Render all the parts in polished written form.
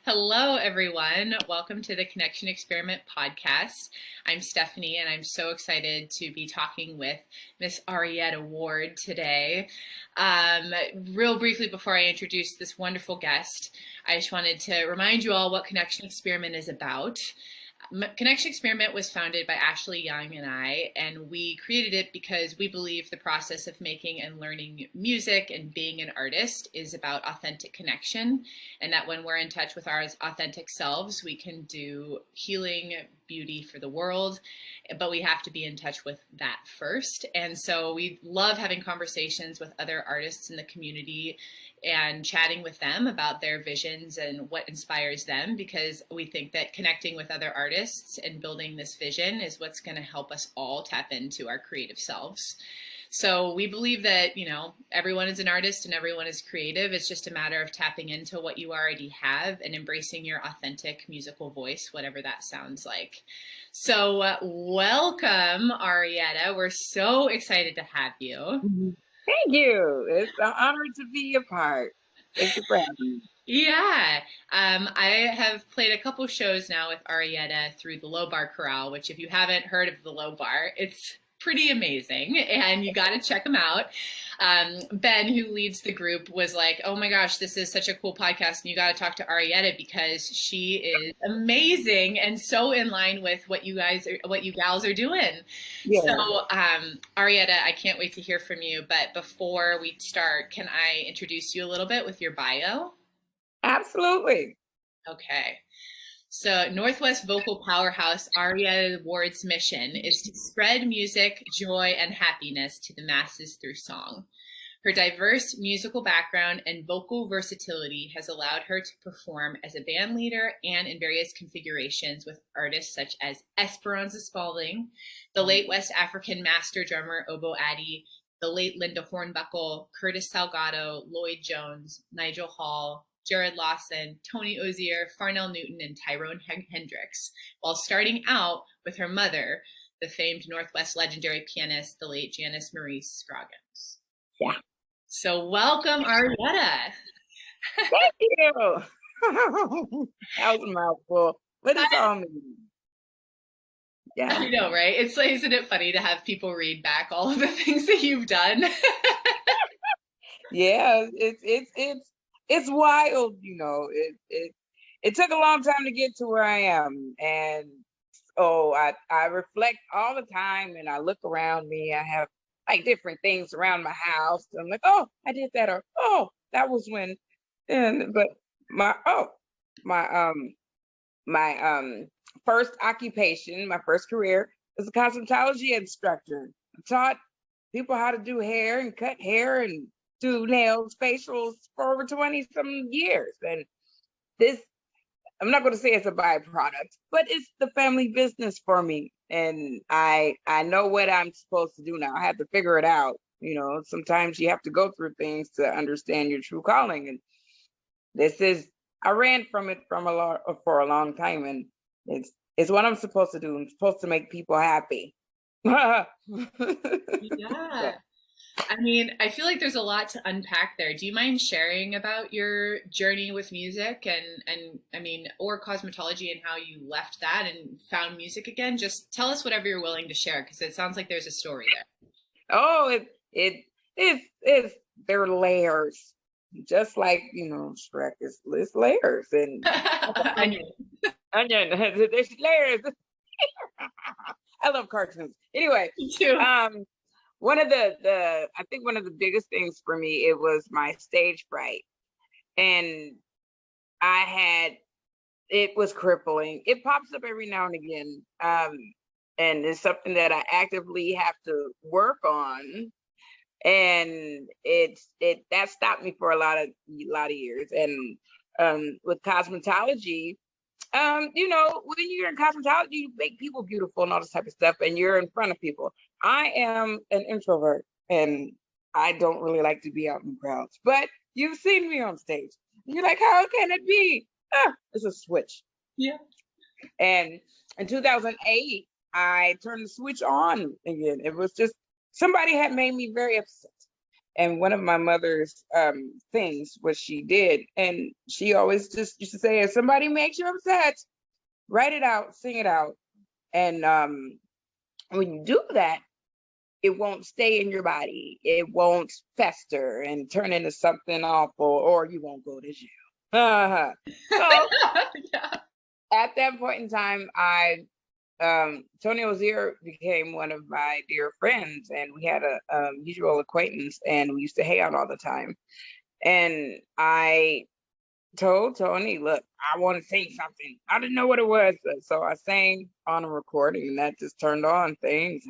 Hello, everyone. Welcome to the Connection Experiment podcast. I'm Stephanie, and I'm so excited to be talking with Miss Arietta Ward today. Real briefly, before I introduce this wonderful guest, I just wanted to remind you all what Connection Experiment is about. Connection Experiment was founded by Ashley Young and I, and we created it because we believe the process of making and learning music and being an artist is about authentic connection, and that when we're in touch with our authentic selves, we can do healing, beauty for the world, but we have to be in touch with that first. And so we love having conversations with other artists in the community and chatting with them about their visions and what inspires them, because we think that connecting with other artists and building this vision is what's going to help us all tap into our creative selves. So we believe that, everyone is an artist and everyone is creative. It's just a matter of tapping into what you already have and embracing your authentic musical voice, whatever that sounds like. So welcome, Arietta. We're so excited to have you. Thank you. It's an honor to be a part. Thank you for having me. Yeah, I have played a couple shows now with Arietta through the Low Bar Chorale, which if you haven't heard of the Low Bar, it's pretty amazing and you got to check them out. Ben, who leads the group, was like, oh my gosh, this is such a cool podcast and you got to talk to Arietta because she is amazing and so in line with what you gals are doing. Yeah. So Arietta, I can't wait to hear from you, but before we start, can I introduce you a little bit with your bio? Absolutely. Okay. So Northwest vocal powerhouse Arietta Ward's mission is to spread music, joy, and happiness to the masses through song. Her diverse musical background and vocal versatility has allowed her to perform as a band leader and in various configurations with artists such as Esperanza Spalding, the late West African master drummer Obo Addy, the late Linda Hornbuckle, Curtis Salgado, Lloyd Jones, Nigel Hall, Jared Lawson, Tony Ozier, Farnell Newton, and Tyrone Hendricks, while starting out with her mother, the famed Northwest legendary pianist, the late Janice Marie Scroggins. Yeah. So welcome, Arietta. Thank you. That was a mouthful. What does all mean? Yeah. I know, right? It's like, isn't it funny to have people read back all of the things that you've done? Yeah, it's wild, it took a long time to get to where I am. And I reflect all the time and I look around me. I have like different things around my house. I'm like, oh, I did that, or oh, that was when. But my first occupation, my first career was a cosmetology instructor. I taught people how to do hair and cut hair and do nails, facials for over 20 some years. And this, I'm not going to say it's a byproduct, but it's the family business for me. And I know what I'm supposed to do now. I have to figure it out. Sometimes you have to go through things to understand your true calling. And I ran from it for a long time. And it's what I'm supposed to do. I'm supposed to make people happy. Yeah. I mean, I feel like there's a lot to unpack there. Do you mind sharing about your journey with music and I mean, or cosmetology and how you left that and found music again? Just tell us whatever you're willing to share, because it sounds like there's a story there. Oh, there are layers, just like Shrek is layers and onion. There's layers. I love cartoons. Anyway, Me too. I think one of the biggest things for me, it was my stage fright. And it was crippling. It pops up every now and again. And it's something that I actively have to work on. And that stopped me for a lot of years. And with cosmetology, when you're in cosmetology, you make people beautiful and all this type of stuff, and you're in front of people. I am an introvert and I don't really like to be out in crowds, but you've seen me on stage. You're like, how can it be? It's a switch. Yeah. And in 2008, I turned the switch on again. It was just, somebody had made me very upset. And one of my mother's things was she did, and she always just used to say, if somebody makes you upset, write it out, sing it out. And when you do that, it won't stay in your body. It won't fester and turn into something awful, or you won't go to jail. So Yeah. at that point in time, Tony Ozier became one of my dear friends, and we had a mutual acquaintance, and we used to hang out all the time. And I told Tony, look, I want to sing something. I didn't know what it was, so I sang on a recording, and that just turned on things.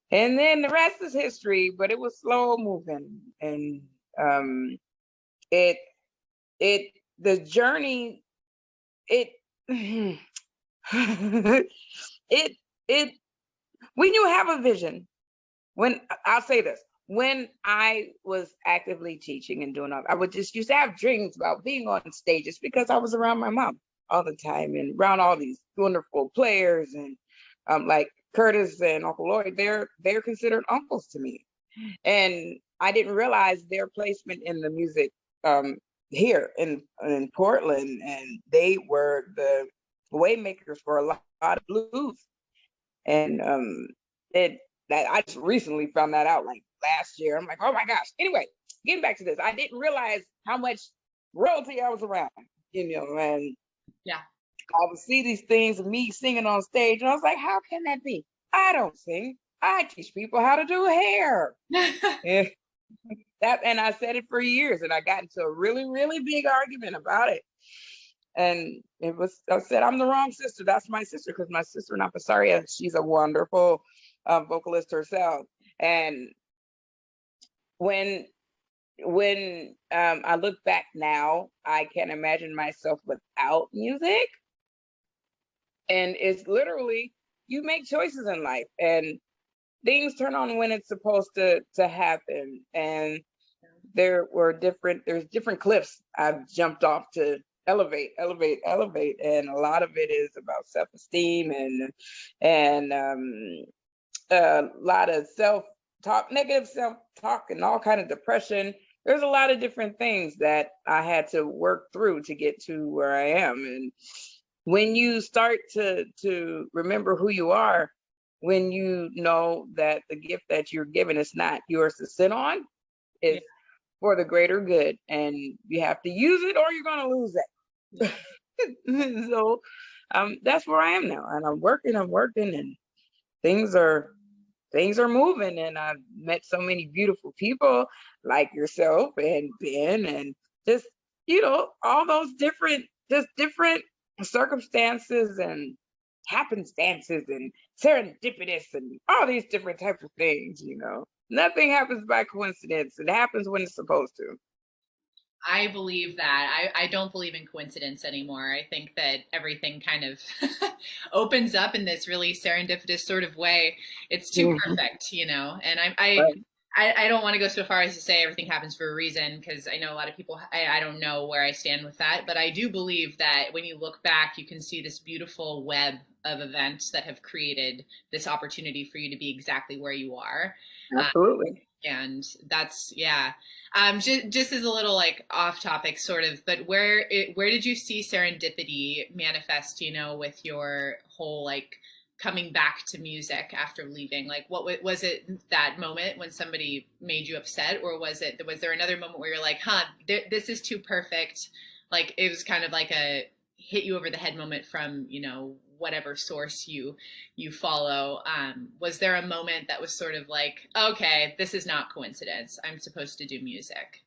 And then the rest is history, but it was slow moving, and it the journey, it it it when you have a vision, when I'll say this, when I was actively teaching and doing all, I would just used to have dreams about being on stages because I was around my mom all the time and around all these wonderful players, and like Curtis and Uncle Lloyd, they're considered uncles to me. And I didn't realize their placement in the music here in Portland, and they were the waymakers for a lot of blues. And it that I just recently found that out, like last year. I'm like, oh my gosh. Anyway, getting back to this, I didn't realize how much royalty I was around, and Yeah. I would see these things of me singing on stage, and I was like, how can that be? I don't sing. I teach people how to do hair. And and I said it for years, and I got into a really, really big argument about it. And I said, I'm the wrong sister. That's my sister, because my sister Napasaria, she's a wonderful vocalist herself. And when I look back now, I can't imagine myself without music. And it's literally, you make choices in life, and things turn on when it's supposed to happen. And there's different cliffs I've jumped off to elevate. And a lot of it is about self-esteem and a lot of self-talk, negative self-talk, and all kind of depression. There's a lot of different things that I had to work through to get to where I am. And when you start to remember who you are, when you know that the gift that you're given is not yours to sit on, it's for the greater good, and you have to use it or you're going to lose it. So that's where I am now, and I'm working, and things are moving, and I've met so many beautiful people like yourself and Ben, and just all those different circumstances and happenstances and serendipitous and all these different types of things. Nothing happens by coincidence. It happens when it's supposed to. I believe that. I don't believe in coincidence anymore. I think that everything kind of opens up in this really serendipitous sort of way. It's too perfect, and I don't want to go so far as to say everything happens for a reason, because I know a lot of people, I don't know where I stand with that, but I do believe that when you look back, you can see this beautiful web of events that have created this opportunity for you to be exactly where you are. Absolutely. And that's, yeah. Just as a little like off topic sort of, but where did you see serendipity manifest, with your whole like coming back to music after leaving? Like, what was it, that moment when somebody made you upset, or was there another moment where you're like, this is too perfect? Like, it was kind of like a hit you over the head moment from, whatever source you follow. Was there a moment that was sort of like, okay, this is not coincidence, I'm supposed to do music?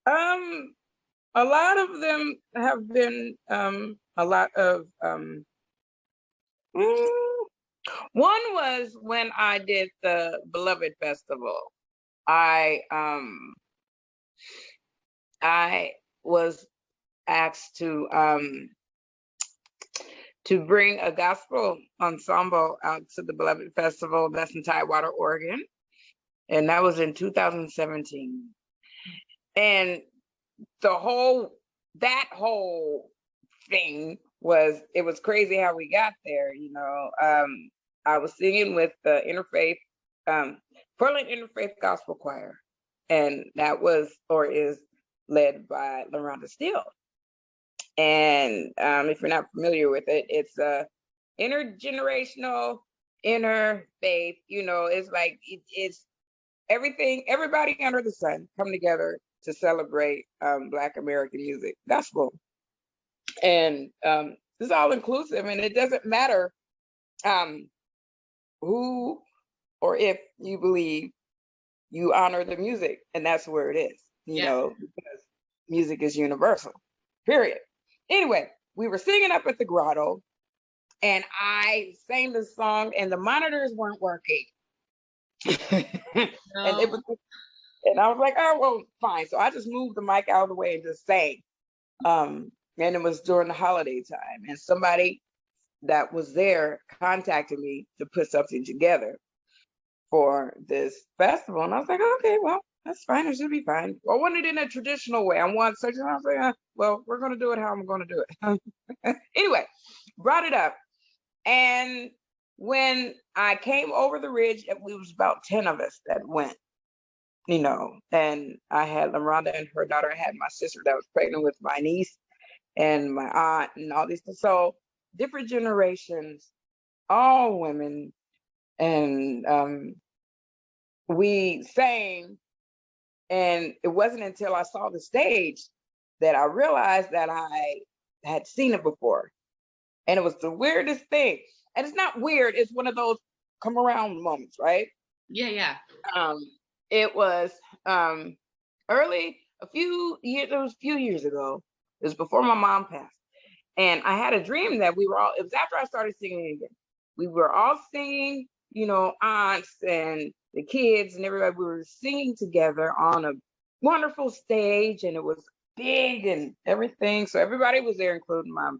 A lot of them have been a lot of one was when I did the Beloved Festival. I was asked to bring a gospel ensemble out to the Beloved Festival. That's in Tidewater, Oregon. And that was in 2017. And that whole thing it was crazy how we got there. I was singing with the Interfaith Portland Interfaith Gospel Choir, and that was or is led by LaRonda Steele. And if you're not familiar with it, it's a intergenerational, interfaith. It's like it's everything, everybody under the sun come together to celebrate Black American music, gospel, and it's all inclusive, and it doesn't matter who or if you believe, you honor the music, and that's where it is, because music is universal, period. Anyway, we were singing up at the grotto, and I sang the song, and the monitors weren't working. And it was, and I was like, oh, well, fine. So I just moved the mic out of the way and just sang. And it was during the holiday time, and somebody that was there contacted me to put something together for this festival. And I was like, okay, well, that's fine. It should be fine. Well, I want it in a traditional way. I want such, and I was like, well, we're going to do it how I'm going to do it. Anyway, brought it up. And when I came over the ridge, it was about 10 of us that went, and I had LaRonda and her daughter. I had my sister that was pregnant with my niece and my aunt and all these things. So different generations, all women. And we sang, and it wasn't until I saw the stage that I realized that I had seen it before. And it was the weirdest thing. And it's not weird, it's one of those come around moments, right? Yeah. It was early, a few years ago. It was before my mom passed. And I had a dream that it was after I started singing again. We were all singing, aunts and the kids and everybody. We were singing together on a wonderful stage, and it was big and everything. So everybody was there, including my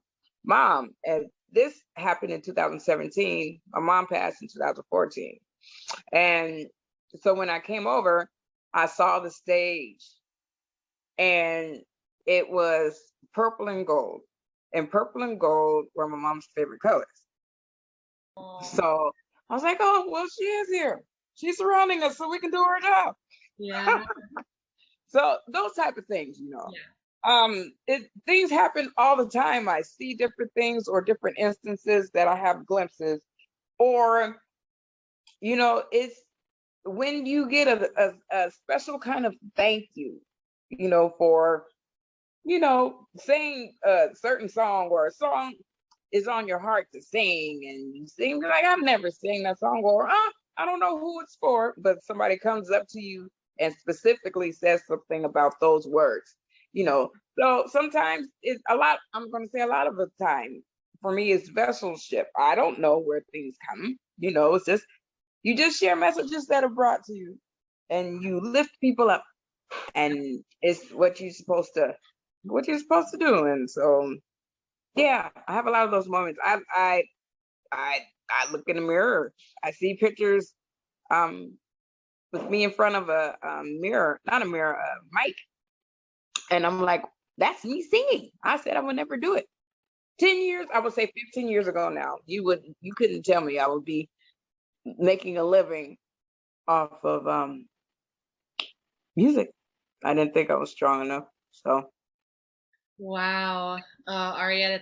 mom. And this happened in 2017. My mom passed in 2014. And so when I came over, I saw the stage, and it was purple and gold. And purple and gold were my mom's favorite colors. Oh. So I was like, oh, well, she is here. She's surrounding us so we can do our job. Yeah. So those type of things, things happen all the time. I see different things or different instances that I have glimpses, or, it's when you get a special kind of thank you, for, saying a certain song, or a song is on your heart to sing, and you sing, like, I've never sang that song, or I don't know who it's for, but somebody comes up to you and specifically says something about those words, So sometimes I'm going to say a lot of the time, for me, it's vesselship. I don't know where things come, it's just, you just share messages that are brought to you, and you lift people up, and it's what you're supposed to do. And so, yeah, I have a lot of those moments. I look in the mirror, I see pictures with me in front of a mirror, not a mirror, a mic, and I'm like, that's me singing. I said I would never do it. 10 years, I would say 15 years ago now, you couldn't tell me I would be making a living off of music. I didn't think I was strong enough. So Wow. Arietta,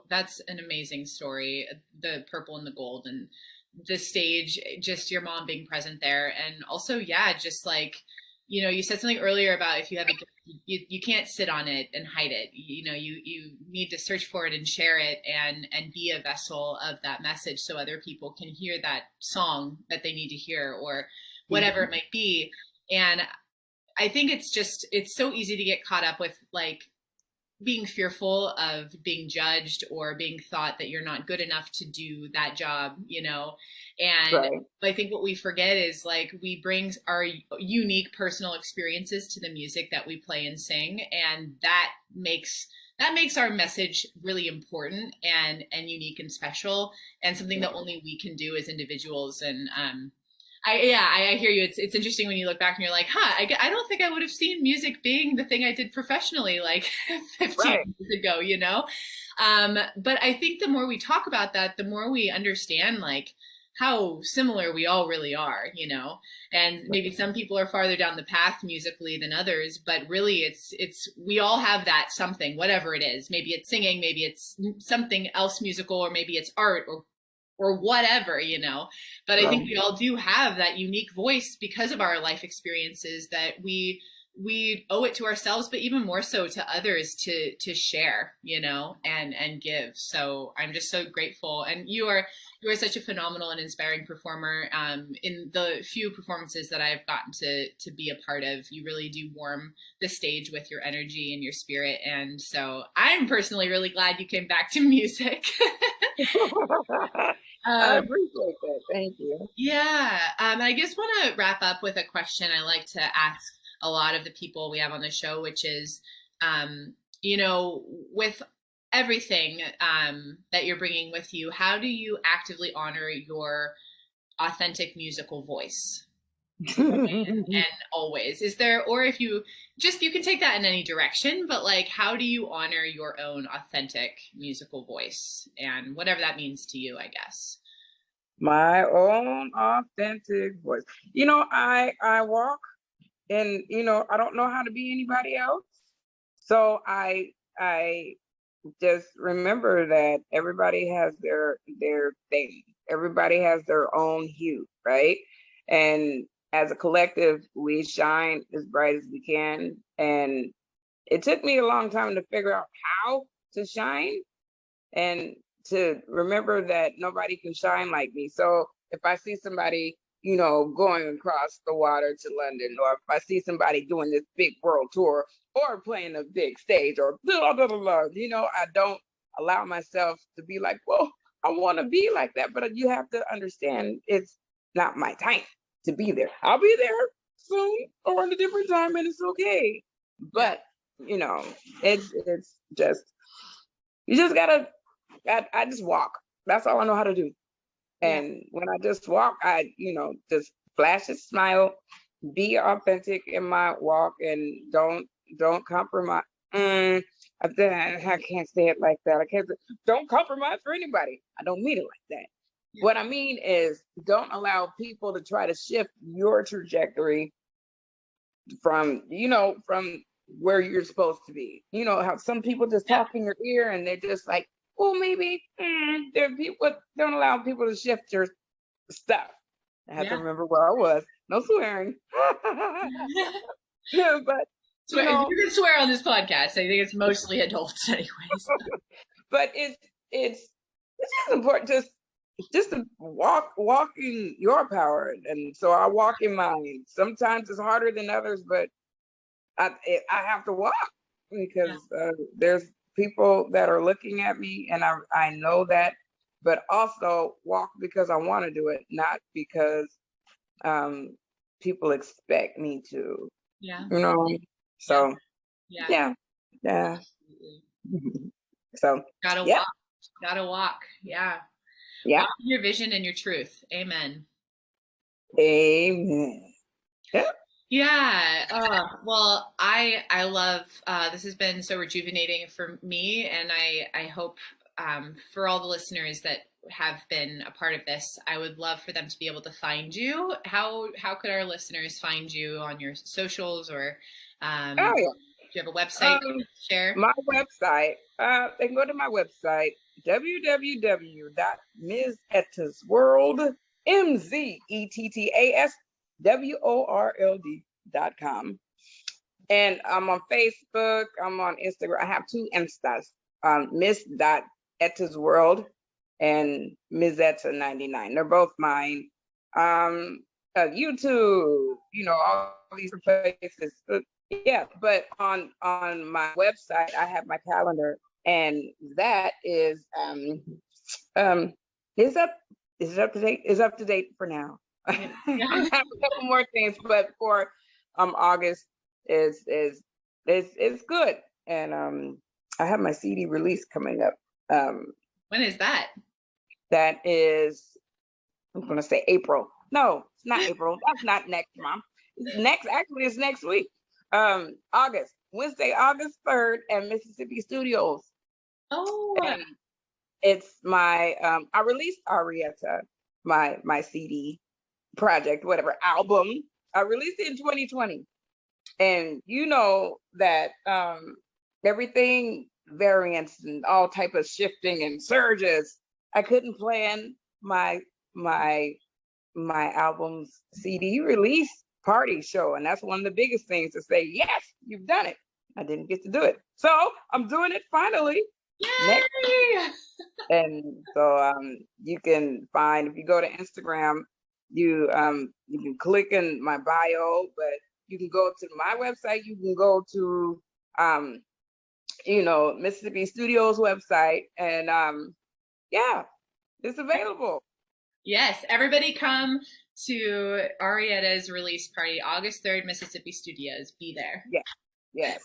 that's an amazing story. The purple and the gold, and the stage, just your mom being present there. And also, yeah, just like, you said something earlier about if you have a gift, you can't sit on it and hide it. You need to search for it and share it, and be a vessel of that message so other people can hear that song that they need to hear, or whatever it might be. And I think it's so easy to get caught up with, like, being fearful of being judged or being thought that you're not good enough to do that job, and right. I think what we forget is, like, we bring our unique personal experiences to the music that we play and sing, and that makes our message really important and unique and special, and something that only we can do as individuals. And I hear you. It's interesting when you look back and you're like, I don't think I would have seen music being the thing I did professionally like 15 years ago, But I think the more we talk about that, the more we understand, like, how similar we all really are, you know. And maybe some people are farther down the path musically than others, but really it's we all have that something, whatever it is. Maybe it's singing, maybe it's something else musical, or maybe it's art or whatever, you know. But I think we all do have that unique voice because of our life experiences that we owe it to ourselves, but even more so to others to share, you know, and give. So I'm just so grateful. And you are such a phenomenal and inspiring performer. In the few performances that I've gotten to be a part of, you really do warm the stage with your energy and your spirit. And so I'm personally really glad you came back to music. I appreciate that. Thank you. Yeah. I just want to wrap up with a question I like to ask a lot of the people we have on the show, which is, you know, with everything that you're bringing with you, how do you actively honor your authentic musical voice today and always? Is there, or if you just, you can take that in any direction, but like, how do you honor your own authentic musical voice and whatever that means to you, I guess? My own authentic voice. You know, I walk and, you know, I don't know how to be anybody else. So I just remember that everybody has their thing. Everybody has their own hue, right? And as a collective, we shine as bright as we can. And it took me a long time to figure out how to shine and to remember that nobody can shine like me. So if I see somebody, you know, going across the water to London, or if I see somebody doing this big world tour or playing a big stage or blah, blah, blah, blah, you know, I don't allow myself to be like, well, I want to be like that. But you have to understand it's not my time to be there. I'll be there soon or in a different time, and it's okay. But, you know, it's just, you just gotta, I just walk. That's all I know how to do. And when I just walk, I, you know, just flash a smile, be authentic in my walk, and don't compromise. I can't say it like that. I can't. Don't compromise for anybody. I don't mean it like that. What I mean is, don't allow people to try to shift your trajectory from, you know, from where you're supposed to be. You know how some people just talk in your ear and they're just like, well, maybe there are people, don't allow people to shift your stuff. I have to remember where I was. No swearing. Yeah, but you know, you can swear on this podcast. I think it's mostly adults, anyways. But it's just important just to walk in your power, and so I walk in mine. Sometimes it's harder than others, but I have to walk because there's people that are looking at me, and I know that, but also walk because I want to do it, not because people expect me to. Yeah. You know. So yeah. So gotta walk. Yeah. Yeah. Walk in your vision and your truth. Amen. Amen. Yeah. Yeah. Well, I love this has been so rejuvenating for me, and I hope for all the listeners that have been a part of this, I would love for them to be able to find you. How could our listeners find you on your socials, or do you have a website to share? My website, they can go to my website, www.mzettasworld, MZETTASWORLD.com. And I'm on Facebook, I'm on Instagram. I have 2 Instas, Miss.EttasWorld and Ms.Etta99. They're both mine. YouTube, you know, all these places. Yeah, but on my website, I have my calendar, and that is up to date. Is up to date for now. I have a couple more things, but for August is good, and I have my CD release coming up. When is that? That is, I'm gonna say April. No, it's not April. That's not next month. It's next week. August, Wednesday, August 3rd at Mississippi Studios. Oh. And it's my I released Arietta, my CD project, whatever album. I released it in 2020. And you know that everything variants and all type of shifting and surges. I couldn't plan my album's CD release party show, and that's one of the biggest things to say, yes, you've done it. I didn't get to do it, so I'm doing it finally. Next. And so you can find, if you go to Instagram, you can click in my bio, but you can go to my website. You can go to Mississippi Studios website, and yeah, it's available. Yes, everybody come to Arietta's release party, August 3rd, Mississippi Studios. Be there. Yeah. Yes.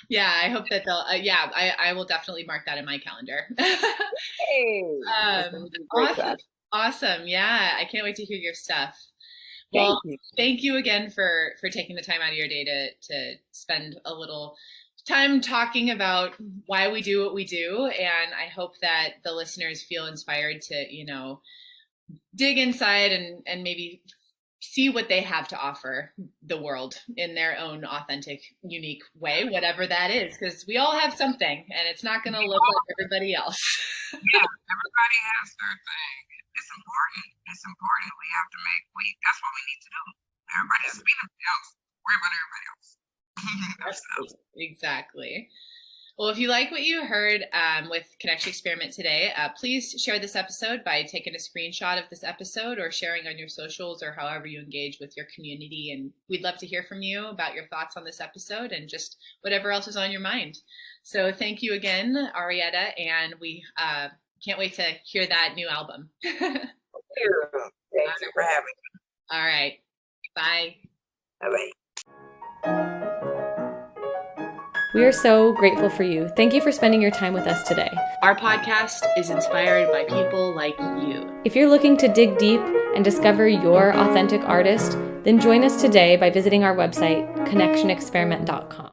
Yeah, I hope that they'll. I will definitely mark that in my calendar. Hey, awesome. Yeah, I can't wait to hear your stuff. Well, thank you again for taking the time out of your day to spend a little time talking about why we do what we do, and I hope that the listeners feel inspired to dig inside and maybe see what they have to offer the world in their own authentic, unique way, whatever that is, because we all have something, and it's not going to look like everybody else. Yeah, everybody has their thing. It's important. It's important. We have to that's what we need to do. Everybody has to be themselves. Worry about everybody else. Exactly. Well, if you like what you heard with Connection Experiment today, please share this episode by taking a screenshot of this episode or sharing on your socials or however you engage with your community. And we'd love to hear from you about your thoughts on this episode and just whatever else is on your mind. So thank you again, Arietta, and we can't wait to hear that new album. Thank you for having me. All right. Bye. Bye-bye. We are so grateful for you. Thank you for spending your time with us today. Our podcast is inspired by people like you. If you're looking to dig deep and discover your authentic artist, then join us today by visiting our website, connectionexperiment.com.